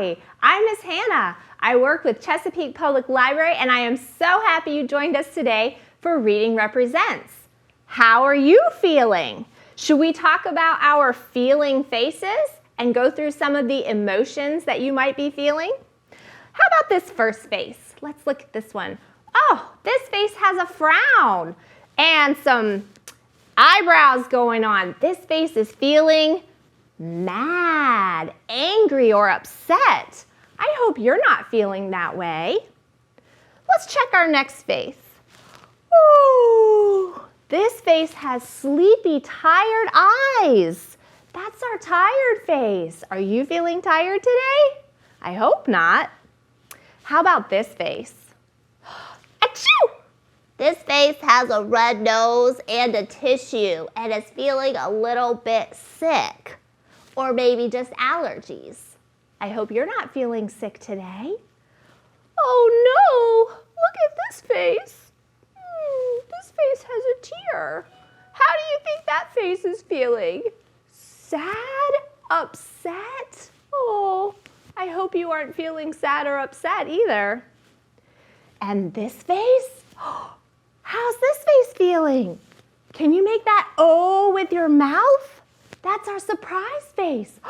Hi, I'm Miss Hannah. I work with Chesapeake Public Library, and I am so happy you joined us today for Reading Represents. How are you feeling? Should we talk about our feeling faces and go through some of the emotions that you might be feeling? How about this first face? Let's look at this one. Oh, this face has a frown and some eyebrows going on. This face is feeling mad, angry, or upset. I hope you're not feeling that way. Let's check our next face. Ooh, this face has sleepy, tired eyes. That's our tired face. Are you feeling tired today? I hope not. How about this face? Achoo! This face has a red nose and a tissue and is feeling a little bit sick. Or maybe just allergies. I hope you're not feeling sick today. Oh no! Look at this face. This face has a tear. How do you think that face is feeling? Sad? Upset? Oh, I hope you aren't feeling sad or upset either. And this face? How's this face feeling? Can you make that O with your mouth? That's our surprise face.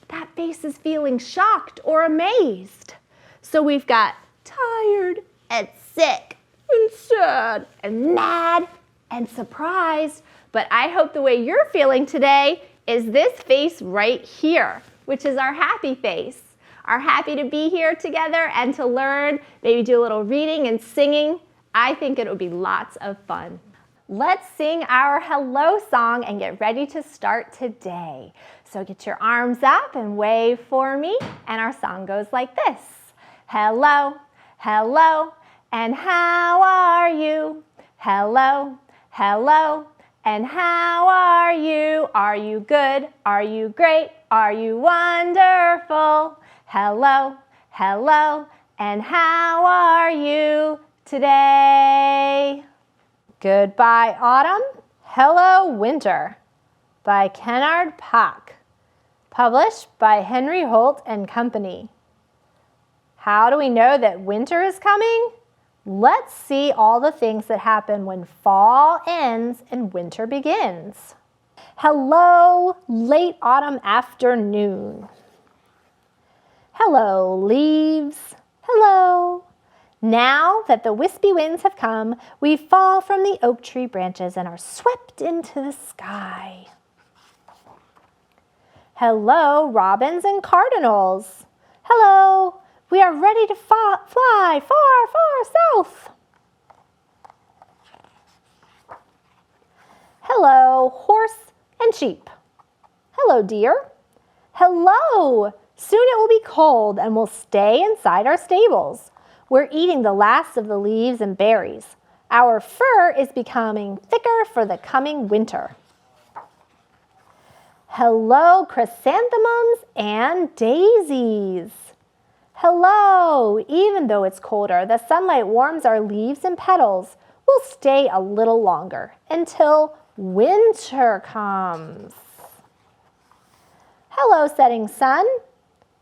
That face is feeling shocked or amazed. So we've got tired and sick and sad and mad and surprised. But I hope the way you're feeling today is this face right here, which is our happy face. Our happy to be here together and to learn, maybe do a little reading and singing. I think it'll be lots of fun. Let's sing our hello song and get ready to start today. So get your arms up and wave for me, and our song goes like this. Hello, hello, and how are you? Hello, hello, and how are you? Are you good? Are you great? Are you wonderful? Hello, hello, and how are you today? Goodbye, Autumn. Hello, Winter by Kennard Pak. Published by Henry Holt and Company. How do we know that winter is coming? Let's see all the things that happen when fall ends and winter begins. Hello, late autumn afternoon. Hello, leaves. Hello. Now that the wispy winds have come, we fall from the oak tree branches and are swept into the sky. Hello, robins and cardinals. Hello, we are ready to fly far, far south. Hello, horse and sheep. Hello, deer. Hello, soon it will be cold and we'll stay inside our stables. We're eating the last of the leaves and berries. Our fur is becoming thicker for the coming winter. Hello, chrysanthemums and daisies. Hello, even though it's colder, the sunlight warms our leaves and petals. We'll stay a little longer until winter comes. Hello, setting sun.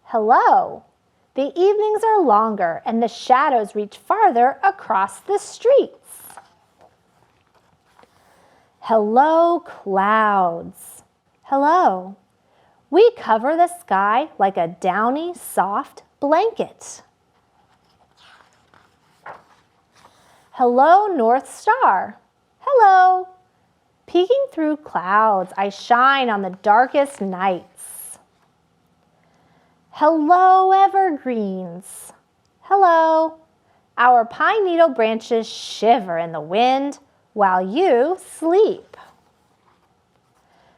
Hello. The evenings are longer and the shadows reach farther across the streets. Hello, clouds. Hello. We cover the sky like a downy, soft blanket. Hello, North Star. Hello. Peeking through clouds, I shine on the darkest nights. Hello, evergreens. Hello. Our pine needle branches shiver in the wind while you sleep.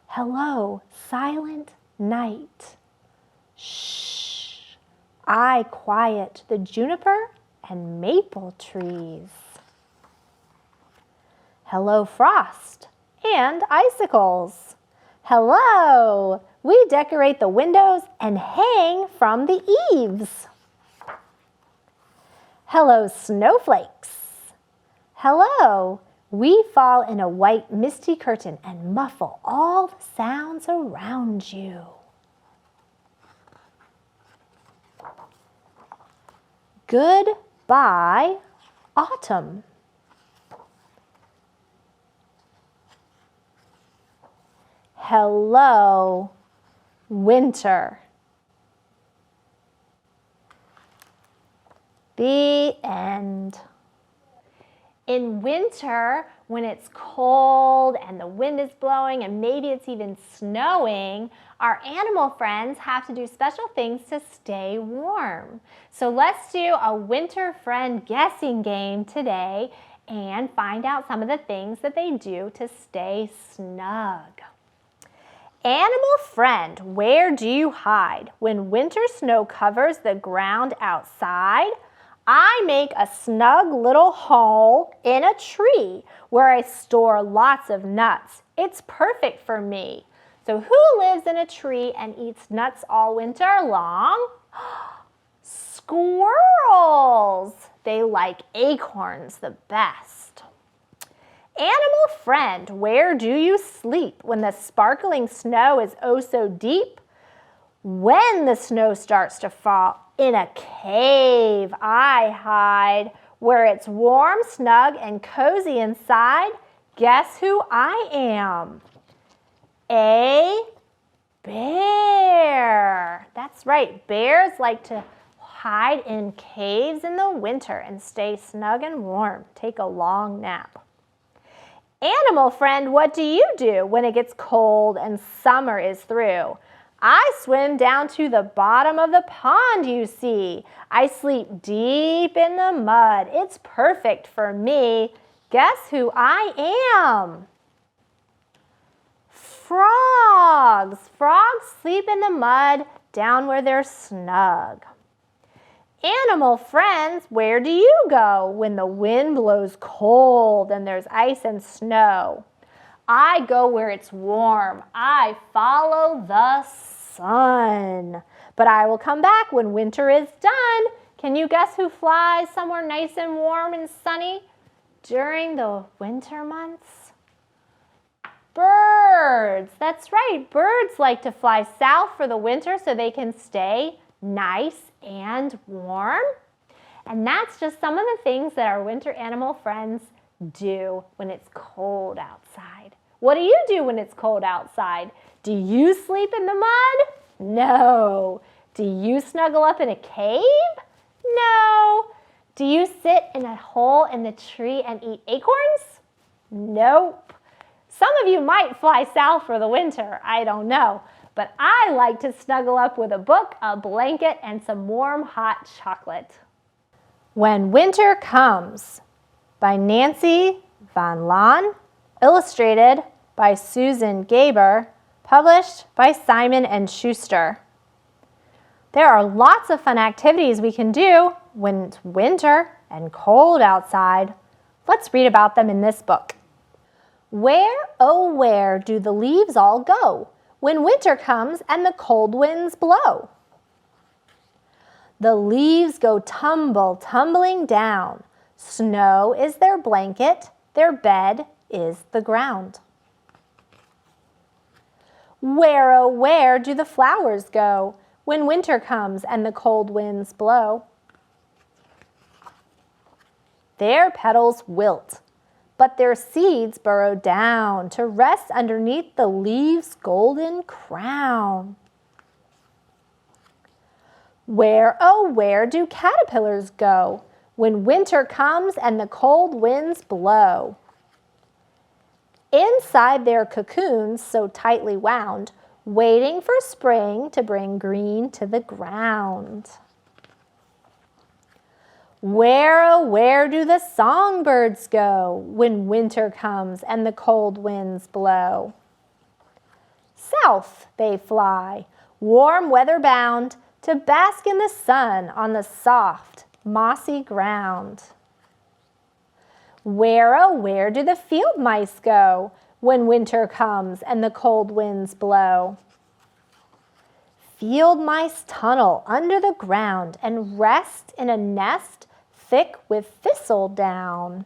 Hello, silent night. Shh. I quiet the juniper and maple trees. Hello, frost and icicles. Hello. We decorate the windows and hang from the eaves. Hello, snowflakes. Hello. We fall in a white misty curtain and muffle all the sounds around you. Goodbye, autumn. Hello, winter. The end. In winter, when it's cold and the wind is blowing and maybe it's even snowing, our animal friends have to do special things to stay warm. So let's do a winter friend guessing game today and find out some of the things that they do to stay snug. Animal friend, where do you hide when winter snow covers the ground outside? I make a snug little hole in a tree where I store lots of nuts. It's perfect for me. So who lives in a tree and eats nuts all winter long? Squirrels. They like acorns the best. Animal friend, where do you sleep when the sparkling snow is oh so deep? When the snow starts to fall, in a cave I hide, where it's warm, snug, and cozy inside. Guess who I am? A bear. That's right, bears like to hide in caves in the winter and stay snug and warm. Take a long nap. Animal friend, what do you do when it gets cold and summer is through? I swim down to the bottom of the pond, you see. I sleep deep in the mud. It's perfect for me. Guess who I am? Frogs. Frogs sleep in the mud down where they're snug. Animal friends, where do you go when the wind blows cold and there's ice and snow? I go where it's warm. I follow the sun. But I will come back when winter is done. Can you guess who flies somewhere nice and warm and sunny during the winter months? Birds. That's right. Birds like to fly south for the winter so they can stay nice and warm. And that's just some of the things that our winter animal friends do when it's cold outside. What do you do when it's cold outside? Do you sleep in the mud? No. Do you snuggle up in a cave? No. Do you sit in a hole in the tree and eat acorns? Nope. Some of you might fly south for the winter, I don't know. But I like to snuggle up with a book, a blanket, and some warm hot chocolate. When Winter Comes by Nancy Van Loan, illustrated by Susan Gaber, published by Simon & Schuster. There are lots of fun activities we can do when it's winter and cold outside. Let's read about them in this book. Where, oh where do the leaves all go when winter comes and the cold winds blow? The leaves go tumbling down. Snow is their blanket, their bed is the ground. Where, oh where do the flowers go when winter comes and the cold winds blow? Their petals wilt, but their seeds burrow down to rest underneath the leaves' golden crown. Where, oh where do caterpillars go when winter comes and the cold winds blow? Inside their cocoons so tightly wound, waiting for spring to bring green to the ground. Where, oh where do the songbirds go when winter comes and the cold winds blow? South they fly, warm weather bound, to bask in the sun on the soft, mossy ground. Where, oh where do the field mice go when winter comes and the cold winds blow? Field mice tunnel under the ground and rest in a nest thick with thistledown.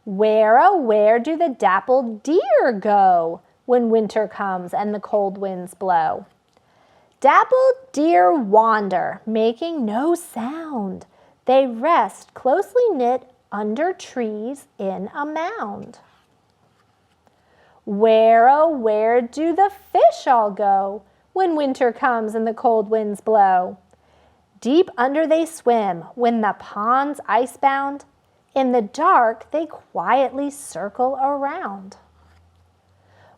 Where, oh where do the dappled deer go when winter comes and the cold winds blow? Dappled deer wander, making no sound. They rest closely knit under trees in a mound. Where, oh, where do the fish all go when winter comes and the cold winds blow? Deep under they swim when the pond's icebound. In the dark they quietly circle around.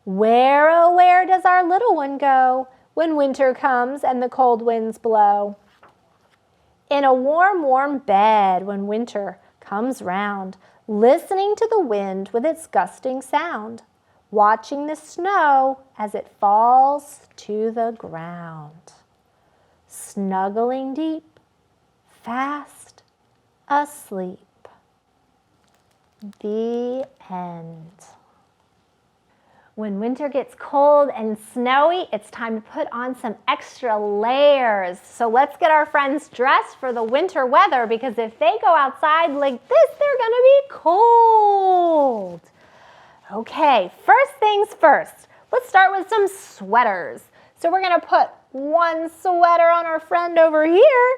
Where, oh, where does our little one go when winter comes and the cold winds blow? In a warm, warm bed when winter comes round, listening to the wind with its gusting sound, watching the snow as it falls to the ground. Snuggling deep, fast asleep. The end. When winter gets cold and snowy, it's time to put on some extra layers. So let's get our friends dressed for the winter weather, because if they go outside like this, they're gonna be cold. Okay, first things first, let's start with some sweaters. So we're gonna put one sweater on our friend over here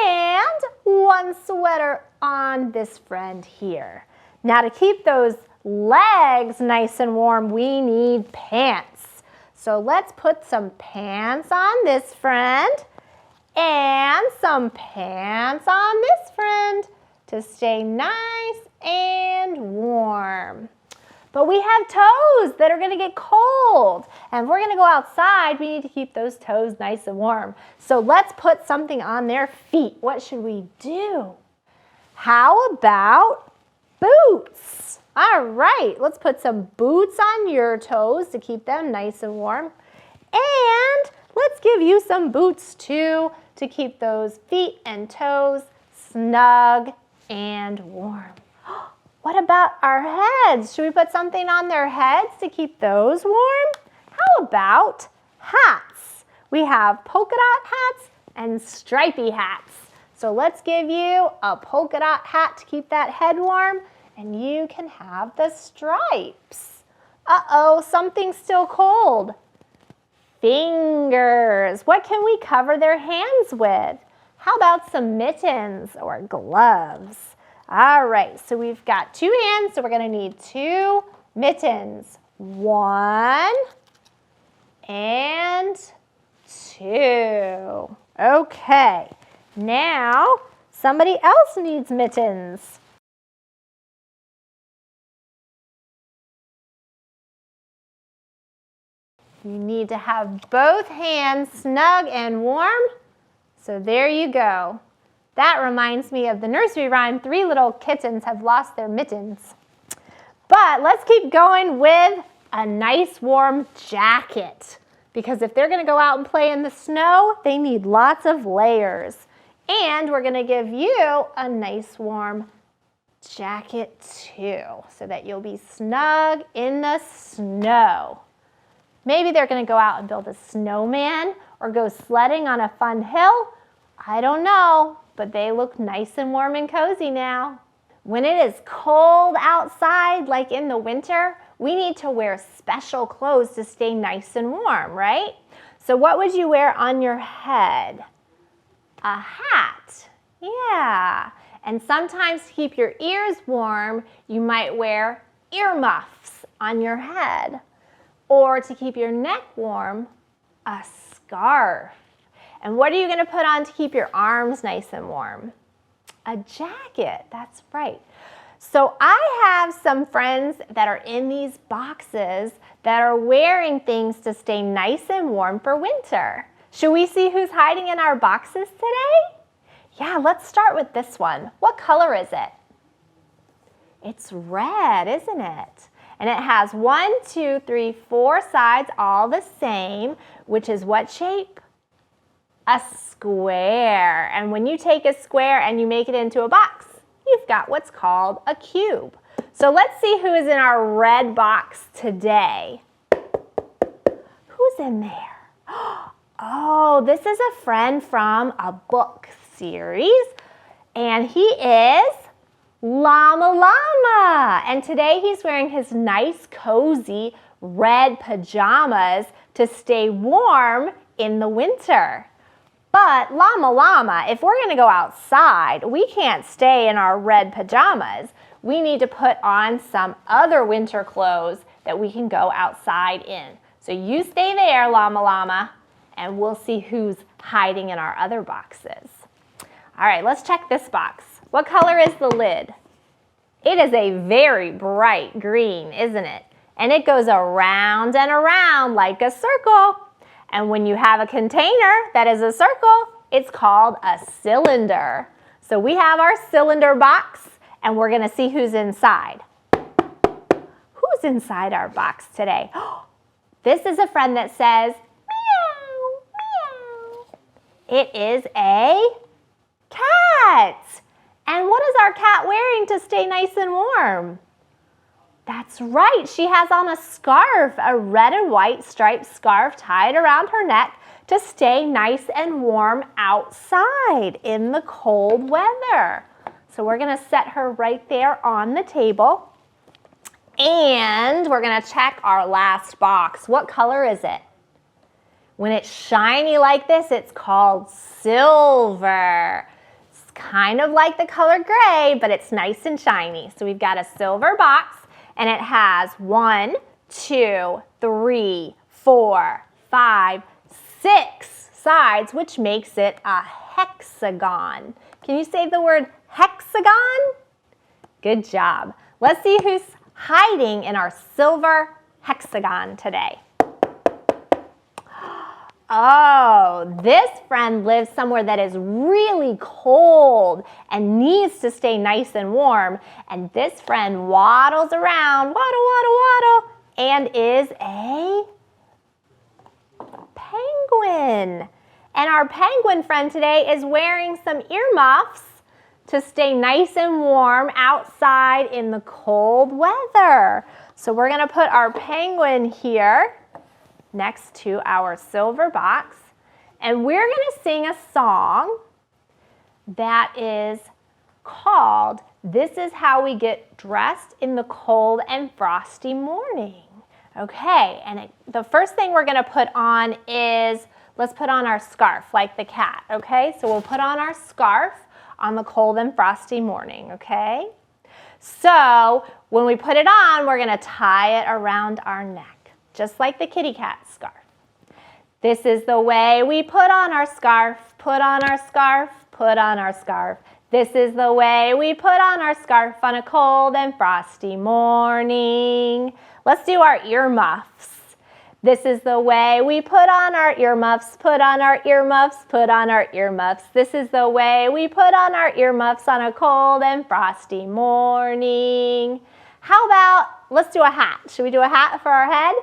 and one sweater on this friend here. Now to keep those legs nice and warm, we need pants. So let's put some pants on this friend and some pants on this friend to stay nice and warm. But we have toes that are gonna get cold, and if we're gonna go outside, we need to keep those toes nice and warm. So let's put something on their feet. What should we do? How about boots? All right, let's put some boots on your toes to keep them nice and warm. And let's give you some boots too to keep those feet and toes snug and warm. What about our heads? Should we put something on their heads to keep those warm? How about hats? We have polka dot hats and stripy hats. So let's give you a polka dot hat to keep that head warm, and you can have the stripes. Uh-oh, something's still cold. Fingers. What can we cover their hands with? How about some mittens or gloves? All right, so we've got two hands, so we're gonna need two mittens. One and two. Okay, now somebody else needs mittens. You need to have both hands snug and warm. So there you go. That reminds me of the nursery rhyme, 3 little kittens have lost their mittens. But let's keep going with a nice warm jacket, because if they're gonna go out and play in the snow, they need lots of layers. And we're gonna give you a nice warm jacket too, so that you'll be snug in the snow. Maybe they're gonna go out and build a snowman or go sledding on a fun hill. I don't know, but they look nice and warm and cozy now. When it is cold outside, like in the winter, we need to wear special clothes to stay nice and warm, right? So what would you wear on your head? A hat, yeah. And sometimes to keep your ears warm, you might wear earmuffs on your head. Or to keep your neck warm, a scarf. And what are you gonna put on to keep your arms nice and warm? A jacket, that's right. So I have some friends that are in these boxes that are wearing things to stay nice and warm for winter. Should we see who's hiding in our boxes today? Yeah, let's start with this one. What color is it? It's red, isn't it? And it has 1, 2, 3, 4 sides all the same, which is what shape? A square. And when you take a square and you make it into a box, you've got what's called a cube. So let's see who is in our red box today. Who's in there? Oh, this is a friend from a book series, and he is Llama Llama. And today he's wearing his nice, cozy red pajamas to stay warm in the winter. But llama, if we're gonna go outside, we can't stay in our red pajamas. We need to put on some other winter clothes that we can go outside in. So you stay there, llama, and we'll see who's hiding in our other boxes. All right, let's check this box. What color is the lid? It is a very bright green, isn't it? And it goes around and around like a circle. And when you have a container that is a circle, it's called a cylinder. So we have our cylinder box, and we're gonna see who's inside. Who's inside our box today? This is a friend that says, meow, meow. It is a cat. And what is our cat wearing to stay nice and warm? That's right, she has on a scarf, a red and white striped scarf tied around her neck to stay nice and warm outside in the cold weather. So we're gonna set her right there on the table. And we're gonna check our last box. What color is it? When it's shiny like this, it's called silver. It's kind of like the color gray, but it's nice and shiny. So we've got a silver box, and it has 1, 2, 3, 4, 5, 6 sides, which makes it a hexagon. Can you say the word hexagon? Good job. Let's see who's hiding in our silver hexagon today. Oh, this friend lives somewhere that is really cold and needs to stay nice and warm. And this friend waddles around, waddle, and is a penguin. And our penguin friend today is wearing some earmuffs to stay nice and warm outside in the cold weather. So we're gonna put our penguin here next to our silver box, and we're gonna sing a song that is called "This Is How We Get Dressed in the Cold and Frosty Morning." Okay, and the first thing we're gonna put on is, let's put on our scarf like the cat, okay? So we'll put on our scarf on the cold and frosty morning, okay? So when we put it on, we're gonna tie it around our neck, just like the kitty cat scarf. This is the way we put on our scarf, put on our scarf, put on our scarf. This is the way we put on our scarf on a cold and frosty morning. Let's do our earmuffs. This is the way we put on our earmuffs, put on our earmuffs, put on our earmuffs. This is the way we put on our earmuffs on a cold and frosty morning. How about, let's do a hat. Should we do a hat for our head?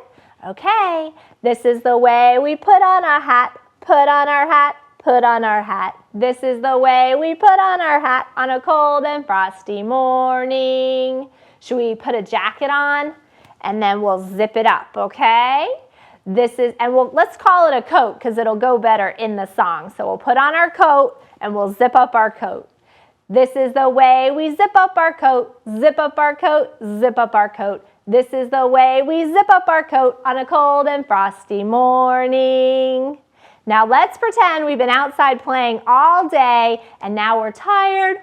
Okay. This is the way we put on our hat, put on our hat, put on our hat. This is the way we put on our hat on a cold and frosty morning. Should we put a jacket on? And then we'll zip it up, okay? Let's call it a coat because it'll go better in the song. So we'll put on our coat and we'll zip up our coat. This is the way we zip up our coat, zip up our coat, zip up our coat. This is the way we zip up our coat on a cold and frosty morning. Now let's pretend we've been outside playing all day and now we're tired,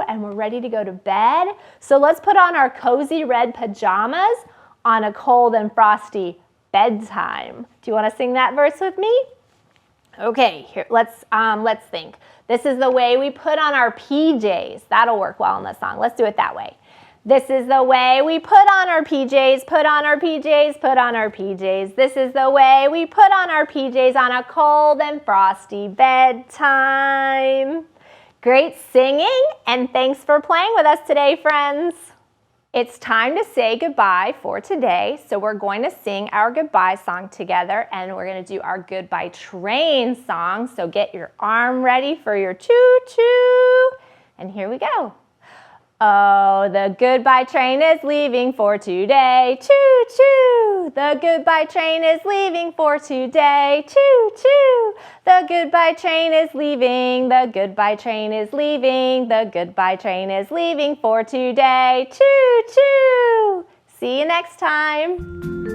and we're ready to go to bed. So let's put on our cozy red pajamas on a cold and frosty bedtime. Do you want to sing that verse with me? Okay, here, let's think. This is the way we put on our PJs. That'll work well in the song. Let's do it that way. This is the way we put on our PJs, put on our PJs, put on our PJs. This is the way we put on our PJs on a cold and frosty bedtime. Great singing, and thanks for playing with us today, friends. It's time to say goodbye for today, so we're going to sing our goodbye song together, and we're going to do our goodbye train song, so get your arm ready for your choo-choo, and here we go. Oh, the goodbye train is leaving for today, choo-choo. The goodbye train is leaving for today, choo-choo. The goodbye train is leaving, the goodbye train is leaving, the goodbye train is leaving for today, choo-choo. See you next time.